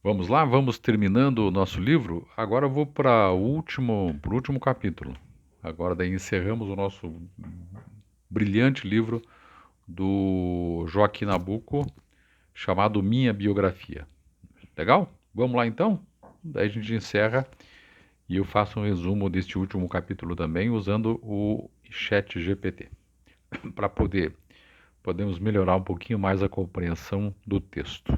Vamos lá, vamos terminando o nosso livro. Agora eu vou para pro último capítulo. Agora daí encerramos o nosso brilhante livro do Joaquim Nabuco, chamado Minha Biografia. Legal? Vamos lá então? Daí a gente encerra e eu faço um resumo deste último capítulo também, usando o Chat GPT, para podemos melhorar um pouquinho mais a compreensão do texto.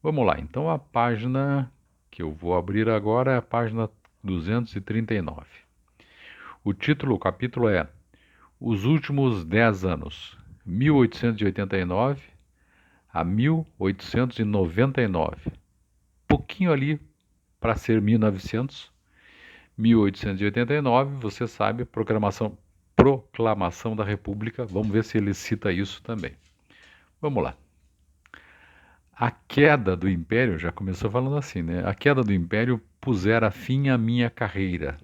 Vamos lá, então a página que eu vou abrir agora é a página 239. O título, o capítulo é Os Últimos 10 Anos, 1889 a 1899. Pouquinho ali para ser 1900. 1889, você sabe, Proclamação da República. Vamos ver se ele cita isso também. Vamos lá. A queda do Império, já começou falando assim, né? A queda do Império pusera fim à minha carreira.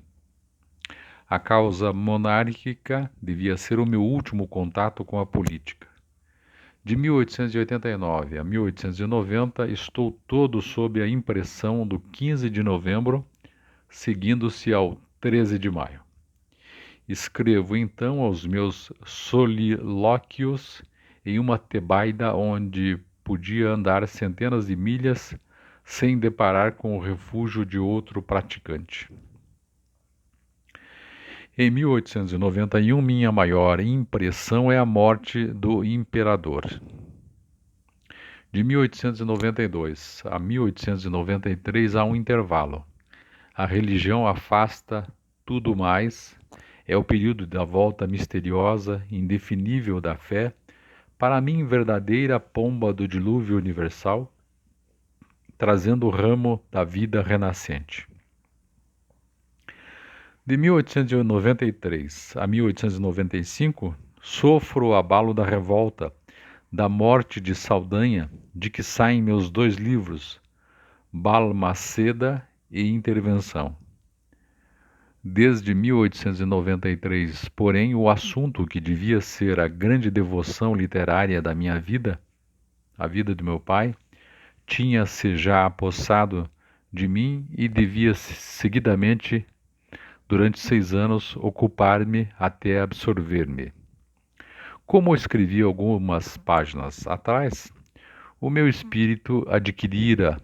A causa monárquica devia ser o meu último contato com a política. De 1889 a 1890, estou todo sob a impressão do 15 de novembro, seguindo-se ao 13 de maio. Escrevo então aos meus solilóquios em uma tebaida onde podia andar centenas de milhas sem deparar com o refúgio de outro praticante. Em 1891, minha maior impressão é a morte do imperador. De 1892 a 1893 há um intervalo. A religião afasta tudo mais, é o período da volta misteriosa, indefinível da fé, para mim verdadeira pomba do dilúvio universal, trazendo o ramo da vida renascente. De 1893 a 1895, sofro o abalo da revolta, da morte de Saldanha, de que saem meus dois livros, Balmaceda e Intervenção. Desde 1893, porém, o assunto que devia ser a grande devoção literária da minha vida, a vida de meu pai, tinha-se já apossado de mim e devia seguidamente, durante 6 anos, ocupar-me até absorver-me. Como escrevi algumas páginas atrás, o meu espírito adquirira,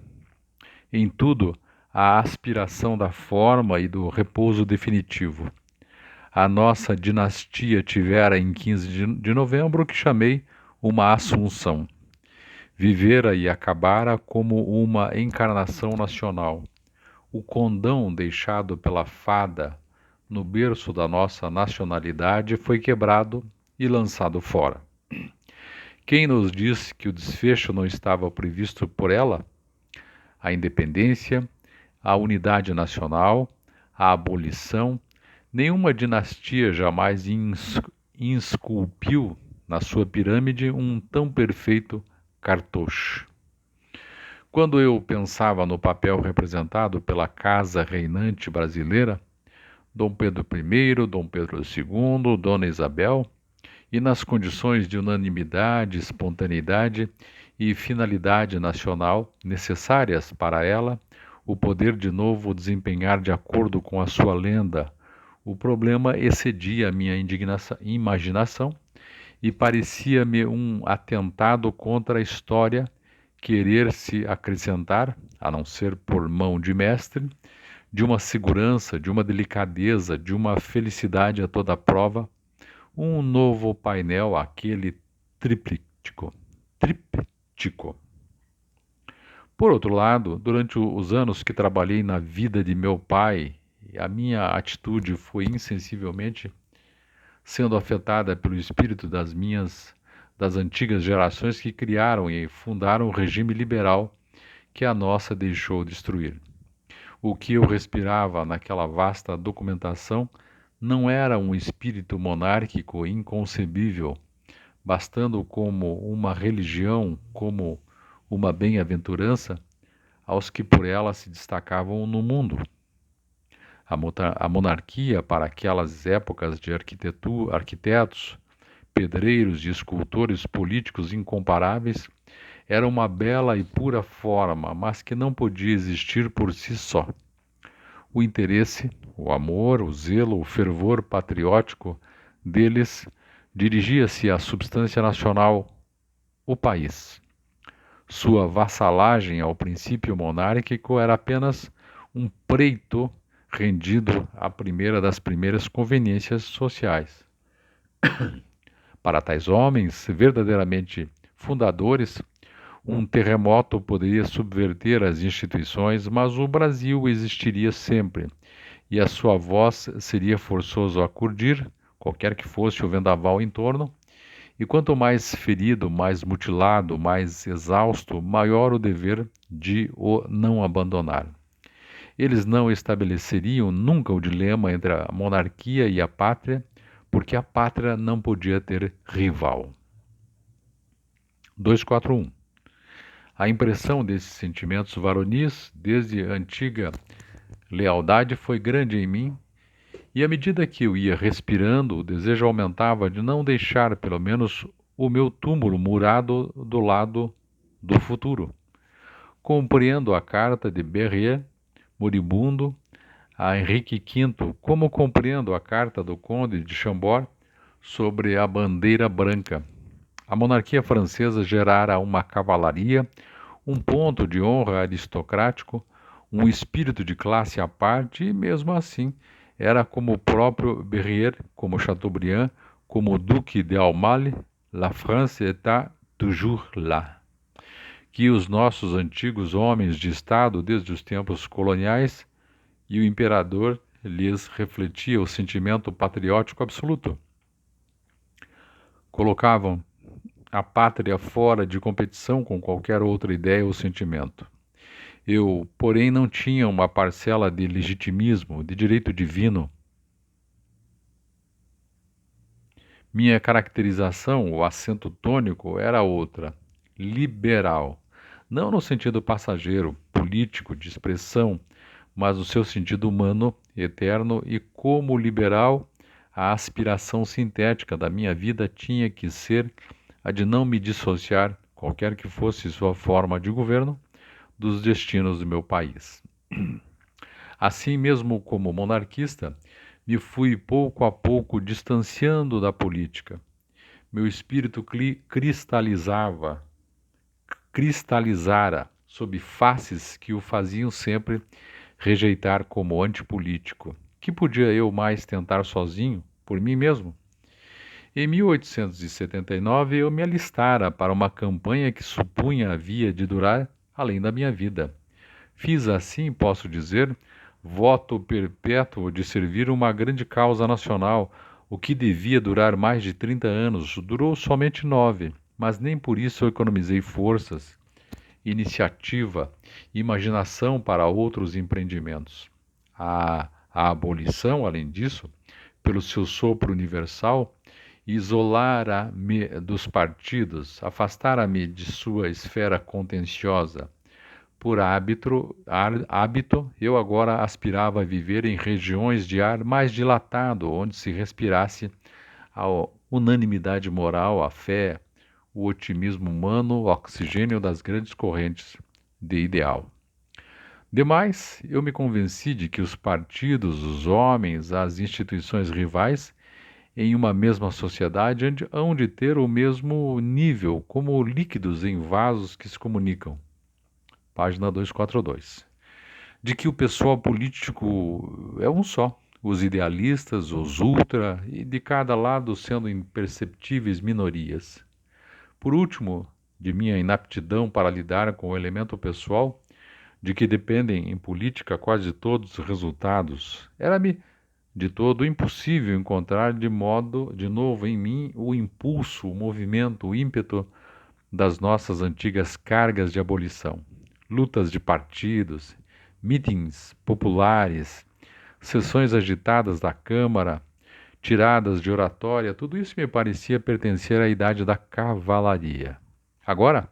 em tudo, a aspiração da forma e do repouso definitivo. A nossa dinastia tivera em 15 de novembro o que chamei uma assunção. Vivera e acabara como uma encarnação nacional. O condão deixado pela fada no berço da nossa nacionalidade foi quebrado e lançado fora. Quem nos disse que o desfecho não estava previsto por ela? A independência, a unidade nacional, a abolição. Nenhuma dinastia jamais esculpiu na sua pirâmide um tão perfeito cartocho. Quando eu pensava no papel representado pela casa reinante brasileira, Dom Pedro I, Dom Pedro II, Dona Isabel, e nas condições de unanimidade, espontaneidade e finalidade nacional necessárias para ela, o poder de novo desempenhar de acordo com a sua lenda, o problema excedia a minha imaginação e parecia-me um atentado contra a história querer se acrescentar, a não ser por mão de mestre, de uma segurança, de uma delicadeza, de uma felicidade a toda prova, um novo painel, aquele tríptico. Por outro lado, durante os anos que trabalhei na vida de meu pai, a minha atitude foi insensivelmente sendo afetada pelo espírito das antigas gerações que criaram e fundaram o regime liberal que a nossa deixou destruir. O que eu respirava naquela vasta documentação não era um espírito monárquico inconcebível, bastando como uma religião, como uma bem-aventurança aos que por ela se destacavam no mundo. A monarquia, para aquelas épocas de arquitetos, pedreiros e escultores políticos incomparáveis, era uma bela e pura forma, mas que não podia existir por si só. O interesse, o amor, o zelo, o fervor patriótico deles dirigia-se à substância nacional, o país. Sua vassalagem ao princípio monárquico era apenas um preito rendido à primeira das primeiras conveniências sociais. Para tais homens, verdadeiramente fundadores, um terremoto poderia subverter as instituições, mas o Brasil existiria sempre, e a sua voz seria forçoso acudir, qualquer que fosse o vendaval em torno, e quanto mais ferido, mais mutilado, mais exausto, maior o dever de o não abandonar. Eles não estabeleceriam nunca o dilema entre a monarquia e a pátria, porque a pátria não podia ter rival. 241. A impressão desses sentimentos varonis, desde a antiga lealdade, foi grande em mim, e à medida que eu ia respirando, o desejo aumentava de não deixar, pelo menos, o meu túmulo murado do lado do futuro. Compreendo a carta de Berryer, moribundo, a Henrique V, como compreendo a carta do Conde de Chambord sobre a bandeira branca. A monarquia francesa gerara uma cavalaria, um ponto de honra aristocrático, um espírito de classe à parte, e mesmo assim era como o próprio Berryer, como Chateaubriand, como o Duque de Aumale, la France est toujours là. Que os nossos antigos homens de Estado, desde os tempos coloniais, e o imperador lhes refletia o sentimento patriótico absoluto. Colocavam a pátria fora de competição com qualquer outra ideia ou sentimento. Eu, porém, não tinha uma parcela de legitimismo, de direito divino. Minha caracterização, o acento tônico, era outra, liberal. Não no sentido passageiro, político, de expressão, mas no seu sentido humano, eterno, e como liberal, a aspiração sintética da minha vida tinha que ser a de não me dissociar, qualquer que fosse sua forma de governo, dos destinos do meu país. Assim mesmo como monarquista, me fui pouco a pouco distanciando da política. Meu espírito cristalizara sob faces que o faziam sempre rejeitar como antipolítico. Que podia eu mais tentar sozinho, por mim mesmo? Em 1879 eu me alistara para uma campanha que supunha havia de durar além da minha vida. Fiz assim, posso dizer, voto perpétuo de servir uma grande causa nacional, o que devia durar mais de 30 anos, durou somente 9, mas nem por isso eu economizei forças, iniciativa, imaginação para outros empreendimentos. A abolição, além disso, pelo seu sopro universal, isolara-me dos partidos, afastara-me de sua esfera contenciosa. Por hábito, eu agora aspirava a viver em regiões de ar mais dilatado, onde se respirasse a unanimidade moral, a fé, o otimismo humano, o oxigênio das grandes correntes de ideal. Demais, eu me convenci de que os partidos, os homens, as instituições rivais, em uma mesma sociedade, hão de ter o mesmo nível, como líquidos em vasos que se comunicam. Página 242. De que o pessoal político é um só, os idealistas, os ultra, e de cada lado sendo imperceptíveis minorias. Por último, de minha inaptidão para lidar com o elemento pessoal, de que dependem em política quase todos os resultados, era-me de todo impossível encontrar de novo em mim o impulso, o movimento, o ímpeto das nossas antigas cargas de abolição. Lutas de partidos, mítins populares, sessões agitadas da Câmara, tiradas de oratória, tudo isso me parecia pertencer à idade da cavalaria. Agora,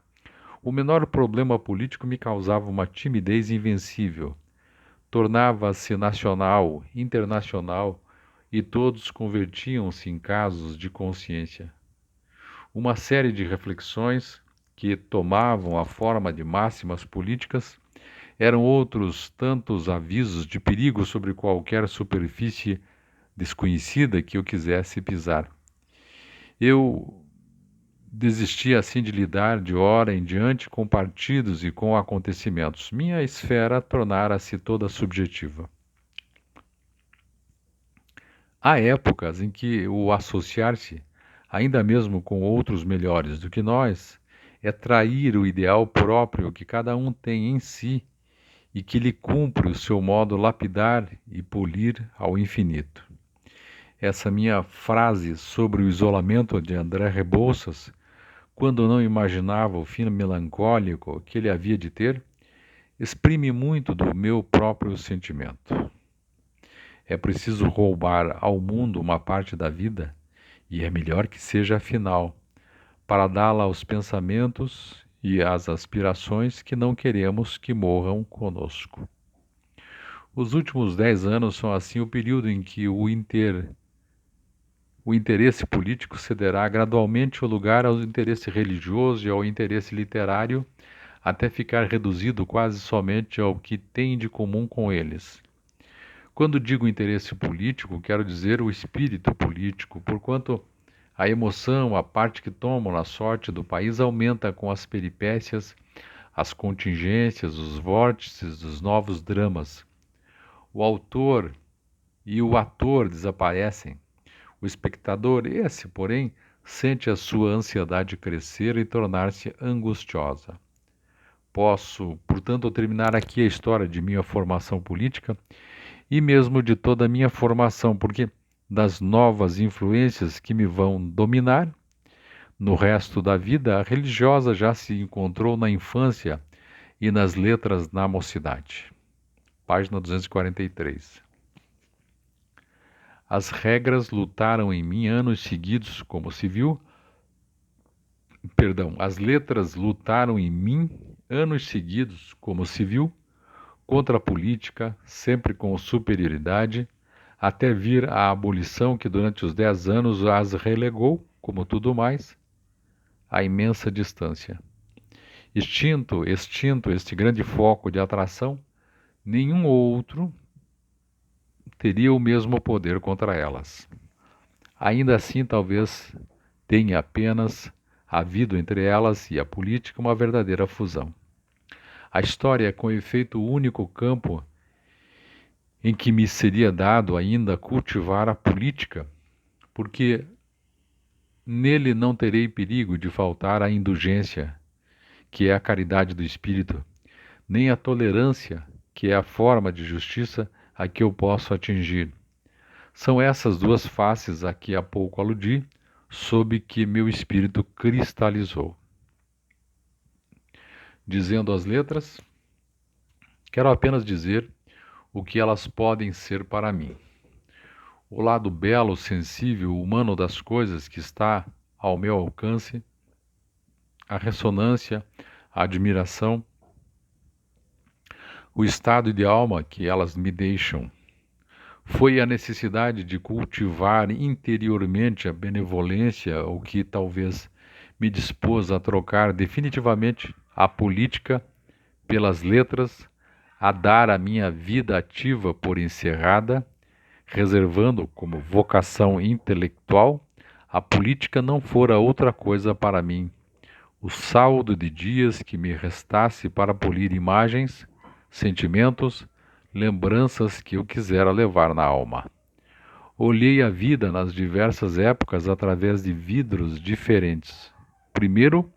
o menor problema político me causava uma timidez invencível. Tornava-se nacional, internacional, e todos convertiam-se em casos de consciência. Uma série de reflexões que tomavam a forma de máximas políticas eram outros tantos avisos de perigo sobre qualquer superfície desconhecida que eu quisesse pisar. Eu desisti assim de lidar de hora em diante com partidos e com acontecimentos. Minha esfera tornara-se toda subjetiva. Há épocas em que o associar-se, ainda mesmo com outros melhores do que nós, é trair o ideal próprio que cada um tem em si e que lhe cumpre o seu modo lapidar e polir ao infinito. Essa minha frase sobre o isolamento de André Rebouças, quando não imaginava o fim melancólico que ele havia de ter, exprime muito do meu próprio sentimento. É preciso roubar ao mundo uma parte da vida, e é melhor que seja afinal, para dá-la aos pensamentos e às aspirações que não queremos que morram conosco. Os últimos 10 anos são assim o período em que o interesse político cederá gradualmente o lugar ao interesse religioso e ao interesse literário, até ficar reduzido quase somente ao que tem de comum com eles. Quando digo interesse político, quero dizer o espírito político, porquanto a emoção, a parte que tomam na sorte do país aumenta com as peripécias, as contingências, os vórtices dos novos dramas. O autor e o ator desaparecem. O espectador, esse, porém, sente a sua ansiedade crescer e tornar-se angustiosa. Posso, portanto, terminar aqui a história de minha formação política e mesmo de toda a minha formação, porque das novas influências que me vão dominar, no resto da vida, a religiosa já se encontrou na infância e nas letras na mocidade. Página 243. As regras lutaram em mim anos seguidos, como se viu. As letras lutaram em mim anos seguidos, como se viu, contra a política, sempre com superioridade, até vir a abolição que durante os 10 anos as relegou, como tudo mais, à imensa distância. Extinto este grande foco de atração, nenhum outro teria o mesmo poder contra elas. Ainda assim, talvez tenha apenas havido entre elas e a política uma verdadeira fusão. A história é, com efeito, o único campo em que me seria dado ainda cultivar a política, porque nele não terei perigo de faltar à indulgência, que é a caridade do espírito, nem a tolerância, que é a forma de justiça a que eu posso atingir. São essas duas faces a que há pouco aludi, sob que meu espírito cristalizou. Dizendo as letras, quero apenas dizer o que elas podem ser para mim. O lado belo, sensível, humano das coisas que está ao meu alcance, a ressonância, a admiração, o estado de alma que elas me deixam. Foi a necessidade de cultivar interiormente a benevolência o que talvez me dispôs a trocar definitivamente a política pelas letras, a dar a minha vida ativa por encerrada, reservando como vocação intelectual, a política não fora outra coisa para mim, o saldo de dias que me restasse para polir imagens, sentimentos, lembranças que eu quisera levar na alma. Olhei a vida nas diversas épocas através de vidros diferentes. Primeiro,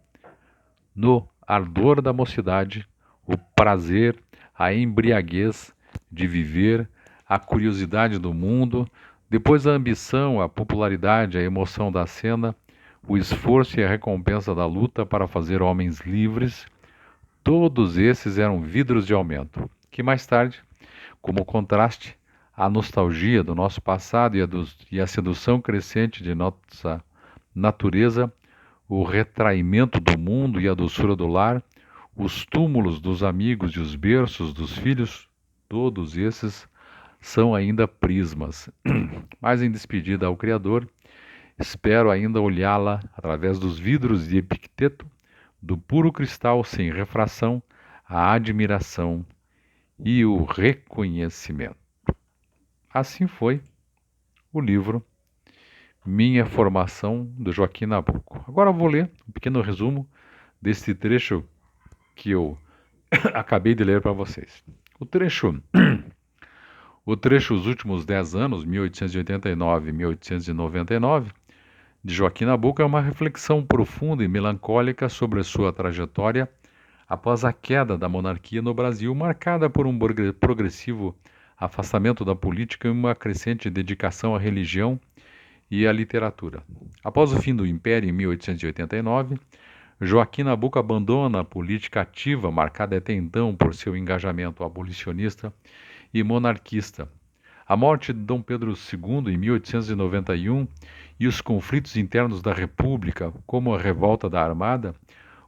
no ardor da mocidade, o prazer, a embriaguez de viver, a curiosidade do mundo, depois a ambição, a popularidade, a emoção da cena, o esforço e a recompensa da luta para fazer homens livres. Todos esses eram vidros de aumento, que mais tarde, como contraste, a nostalgia do nosso passado e a sedução crescente de nossa natureza, o retraimento do mundo e a doçura do lar, os túmulos dos amigos e os berços dos filhos, todos esses são ainda prismas. Mas em despedida ao Criador, espero ainda olhá-la através dos vidros de Epicteto, do puro cristal sem refração, a admiração e o reconhecimento. Assim foi o livro Minha Formação, do Joaquim Nabuco. Agora eu vou ler um pequeno resumo desse trecho que eu acabei de ler para vocês. O trecho Os Últimos 10 Anos, 1889 e 1899, de Joaquim Nabuco, é uma reflexão profunda e melancólica sobre a sua trajetória após a queda da monarquia no Brasil, marcada por um progressivo afastamento da política e uma crescente dedicação à religião e à literatura. Após o fim do Império, em 1889, Joaquim Nabuco abandona a política ativa, marcada até então por seu engajamento abolicionista e monarquista. A morte de Dom Pedro II, em 1891, e os conflitos internos da República, como a revolta da Armada,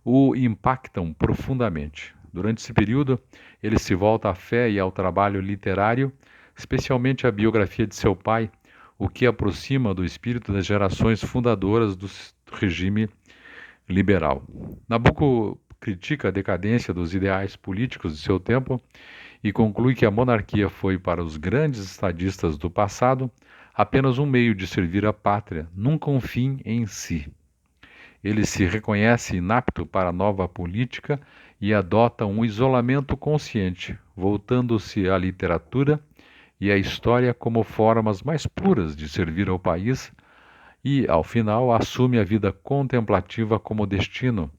o impactam profundamente. Durante esse período, ele se volta à fé e ao trabalho literário, especialmente à biografia de seu pai, o que aproxima do espírito das gerações fundadoras do regime liberal. Nabuco critica a decadência dos ideais políticos de seu tempo e conclui que a monarquia foi, para os grandes estadistas do passado, apenas um meio de servir a pátria, nunca um fim em si. Ele se reconhece inapto para a nova política e adota um isolamento consciente, voltando-se à literatura e à história como formas mais puras de servir ao país e, ao final, assume a vida contemplativa como destino,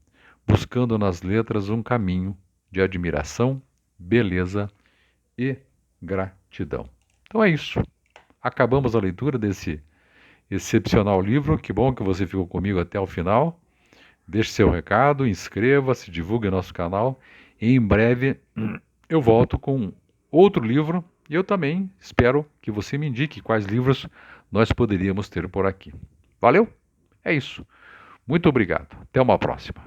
buscando nas letras um caminho de admiração, beleza e gratidão. Então é isso. Acabamos a leitura desse excepcional livro. Que bom que você ficou comigo até o final. Deixe seu recado, inscreva-se, divulgue nosso canal. E em breve eu volto com outro livro e eu também espero que você me indique quais livros nós poderíamos ter por aqui. Valeu? É isso. Muito obrigado. Até uma próxima.